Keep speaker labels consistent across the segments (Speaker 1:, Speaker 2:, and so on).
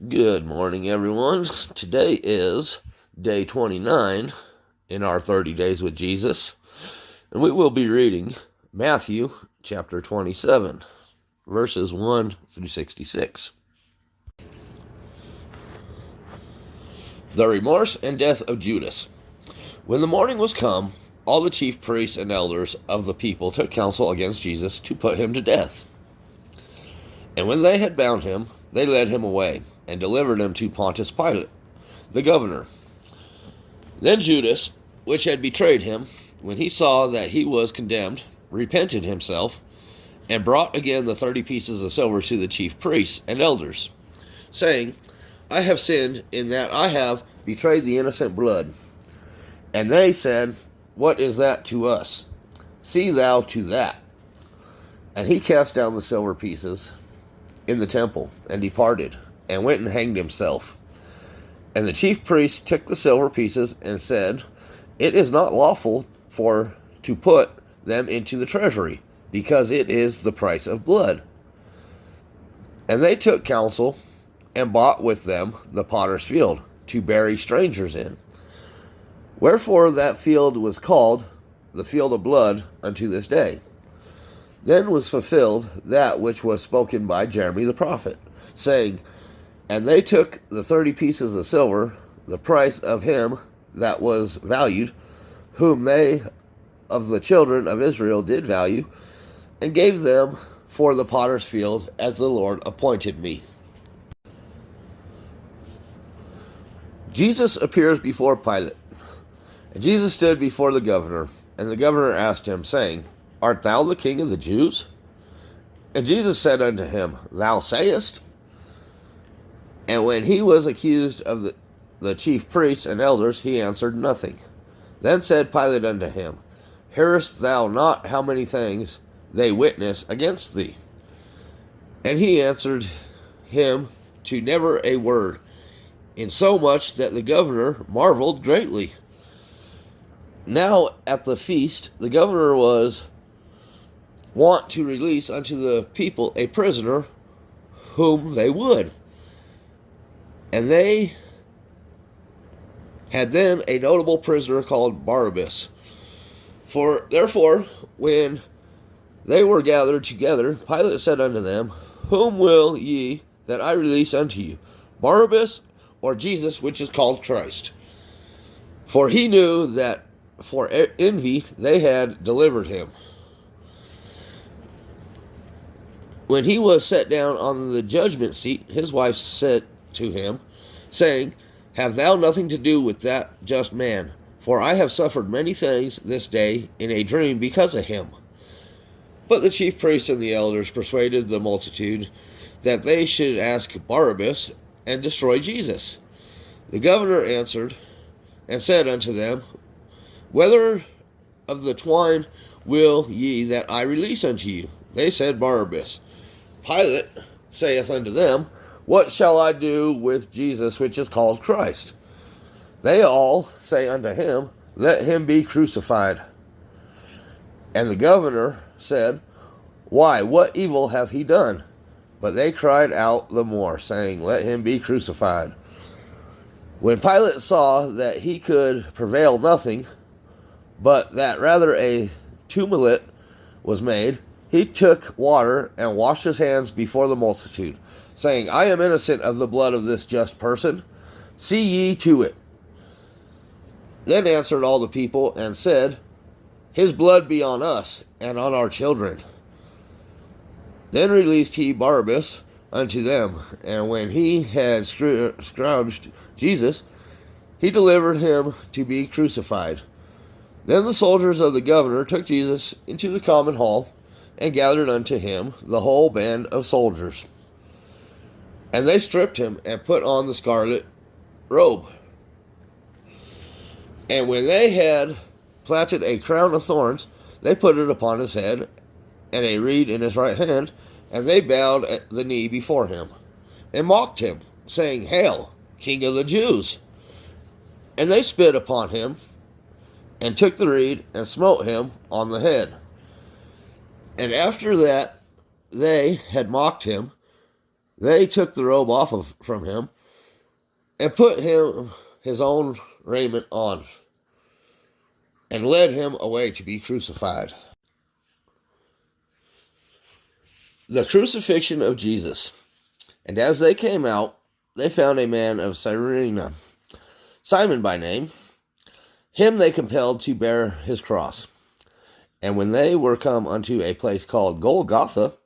Speaker 1: Good morning, everyone. Today is day 29 in our 30 Days with Jesus, and we will be reading Matthew chapter 27, verses 1 through 66. The remorse and death of Judas. When the morning was come, all the chief priests and elders of the people took counsel against Jesus to put him to death. And when they had bound him, they led him away and delivered him to Pontius Pilate, the governor. Then Judas, which had betrayed him, when he saw that he was condemned, repented himself, and brought again the 30 pieces of silver to the chief priests and elders, saying, I have sinned in that I have betrayed the innocent blood. And they said, What is that to us? See thou to that. And he cast down the silver pieces in the temple, and departed, and went and hanged himself. And the chief priests took the silver pieces, and said, It is not lawful to put them into the treasury, because it is the price of blood. And they took counsel, and bought with them the potter's field, to bury strangers in. Wherefore that field was called the field of blood unto this day. Then was fulfilled that which was spoken by Jeremy the prophet, saying, And they took the 30 pieces of silver, the price of him that was valued, whom they of the children of Israel did value, and gave them for the potter's field, as the Lord appointed me. Jesus appears before Pilate. And Jesus stood before the governor, and the governor asked him, saying, Art thou the king of the Jews? And Jesus said unto him, Thou sayest. And when he was accused of the chief priests and elders, he answered nothing. Then said Pilate unto him, Hearest thou not how many things they witness against thee? And he answered him to never a word, insomuch that the governor marveled greatly. Now at the feast the governor was wont to release unto the people a prisoner whom they would. And they had then a notable prisoner called Barabbas. Therefore, when they were gathered together, Pilate said unto them, Whom will ye that I release unto you, Barabbas or Jesus, which is called Christ? For he knew that for envy they had delivered him. When he was set down on the judgment seat, his wife said to him, saying, Have thou nothing to do with that just man? For I have suffered many things this day in a dream because of him. But the chief priests and the elders persuaded the multitude that they should ask Barabbas and destroy Jesus. The governor answered and said unto them, Whether of the twine will ye that I release unto you? They said, Barabbas. Pilate saith unto them, What shall I do with Jesus, which is called Christ? They all say unto him, Let him be crucified. And the governor said, Why, what evil hath he done? But they cried out the more, saying, Let him be crucified. When Pilate saw that he could prevail nothing, but that rather a tumult was made, he took water and washed his hands before the multitude, saying, I am innocent of the blood of this just person. See ye to it. Then answered all the people and said, His blood be on us and on our children. Then released he Barabbas unto them, and when he had scourged Jesus, he delivered him to be crucified. Then the soldiers of the governor took Jesus into the common hall, and gathered unto him the whole band of soldiers. And they stripped him, and put on the scarlet robe. And when they had platted a crown of thorns, they put it upon his head, and a reed in his right hand, and they bowed at the knee before him, and mocked him, saying, Hail, King of the Jews! And they spit upon him, and took the reed, and smote him on the head. And after that they had mocked him, They took the robe from him and put him his own raiment on and led him away to be crucified. The crucifixion of Jesus. And as they came out, they found a man of Cyrene, Simon by name. Him they compelled to bear his cross. And when they were come unto a place called Golgotha,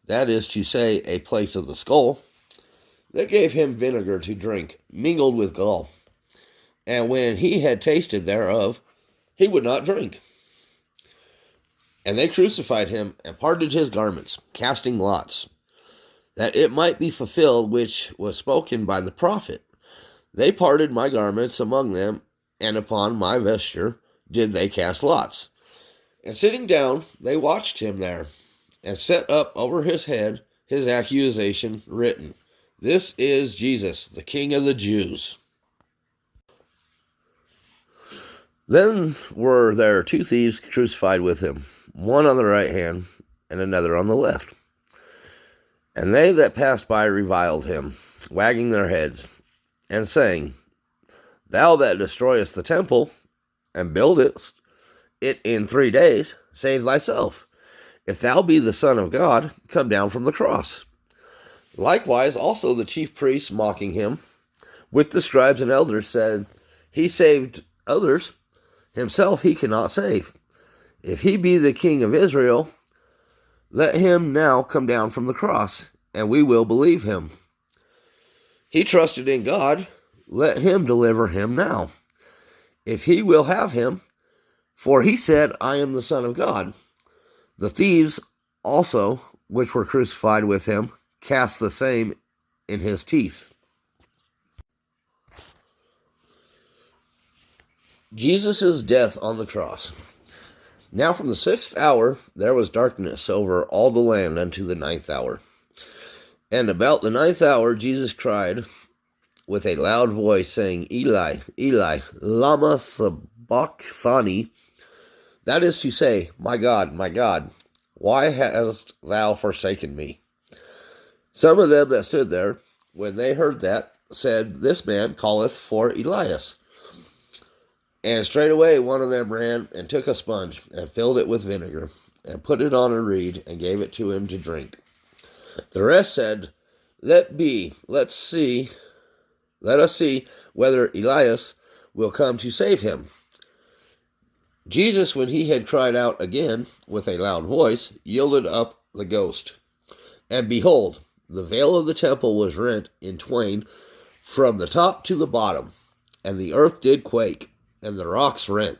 Speaker 1: that is to say, a place of the skull, they gave him vinegar to drink, mingled with gall. And when he had tasted thereof, he would not drink. And they crucified him, and parted his garments, casting lots, that it might be fulfilled which was spoken by the prophet. They parted my garments among them, and upon my vesture did they cast lots. And sitting down, they watched him there, and set up over his head his accusation written, This is Jesus, the King of the Jews. Then were there two thieves crucified with him, one on the right hand, and another on the left. And they that passed by reviled him, wagging their heads, and saying, Thou that destroyest the temple, and buildest it in 3 days, save thyself. If thou be the Son of God, come down from the cross. Likewise also the chief priests, mocking him, with the scribes and elders, said, He saved others, himself he cannot save. If he be the King of Israel, let him now come down from the cross, and we will believe him. He trusted in God, let him deliver him now, if he will have him, for he said, I am the Son of God. The thieves also, which were crucified with him, cast the same in his teeth. Jesus' death on the cross. Now from the 6th hour there was darkness over all the land unto the 9th hour. And about the 9th hour Jesus cried with a loud voice, saying, Eli, Eli, lama sabachthani? That is to say, my God, why hast thou forsaken me? Some of them that stood there, when they heard that, said, This man calleth for Elias. And straightway one of them ran and took a sponge, and filled it with vinegar, and put it on a reed, and gave it to him to drink. The rest said, Let us see whether Elias will come to save him. Jesus, when he had cried out again with a loud voice, yielded up the ghost. And behold, the veil of the temple was rent in twain from the top to the bottom, and the earth did quake, and the rocks rent.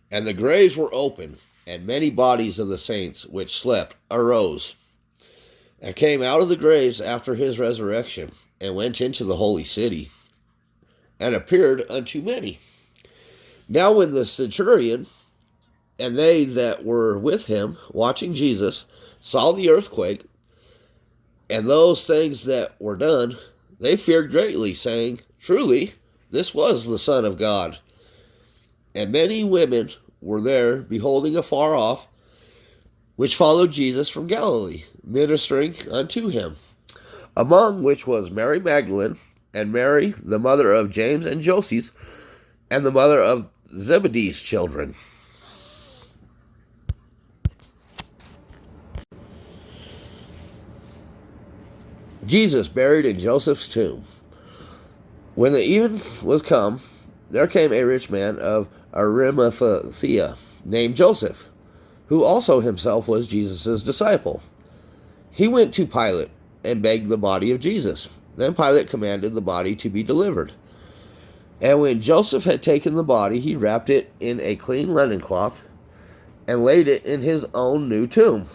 Speaker 1: And the graves were open, and many bodies of the saints which slept arose, and came out of the graves after his resurrection, and went into the holy city, and appeared unto many. Now when the centurion and they that were with him, watching Jesus, saw the earthquake, and those things that were done, they feared greatly, saying, Truly, this was the Son of God. And many women were there, beholding afar off, which followed Jesus from Galilee, ministering unto him, among which was Mary Magdalene, and Mary, the mother of James and Joses, and the mother of Zebedee's children. Jesus buried in Joseph's tomb. When the even was come, there came a rich man of Arimathea, named Joseph, who also himself was Jesus' disciple. He went to Pilate, and begged the body of Jesus. Then Pilate commanded the body to be delivered. And when Joseph had taken the body, he wrapped it in a clean linen cloth, and laid it in his own new tomb,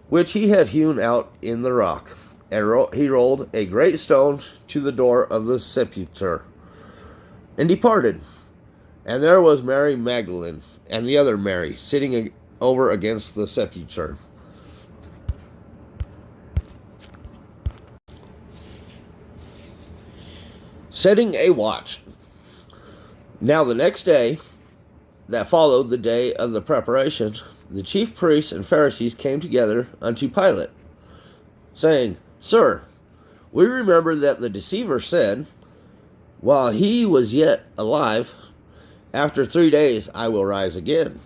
Speaker 1: which he had hewn out in the rock. And he rolled a great stone to the door of the sepulchre, and departed. And there was Mary Magdalene, and the other Mary, sitting over against the sepulchre. Setting a watch. Now the next day, that followed the day of the preparation, the chief priests and Pharisees came together unto Pilate, saying, Sir, we remember that the deceiver said, while he was yet alive, after 3 days I will rise again.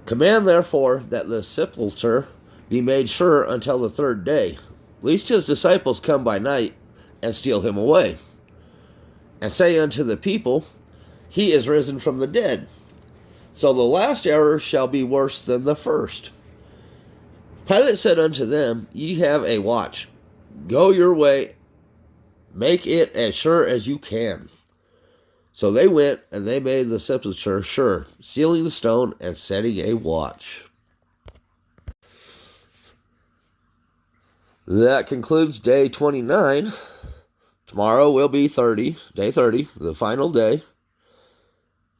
Speaker 1: Command therefore that the sepulchre be made sure until the 3rd day, lest his disciples come by night and steal him away. And say unto the people, he is risen from the dead. So the last error shall be worse than the first. Pilate said unto them, ye have a watch. Go your way, make it as sure as you can. So they went, and they made the sepulchre sure, sealing the stone and setting a watch. That concludes day 29. Tomorrow will be day 30, the final day.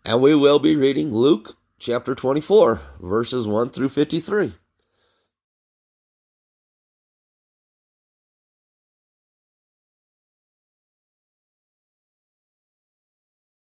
Speaker 1: And we will be reading Luke chapter 24, verses 1 through 53.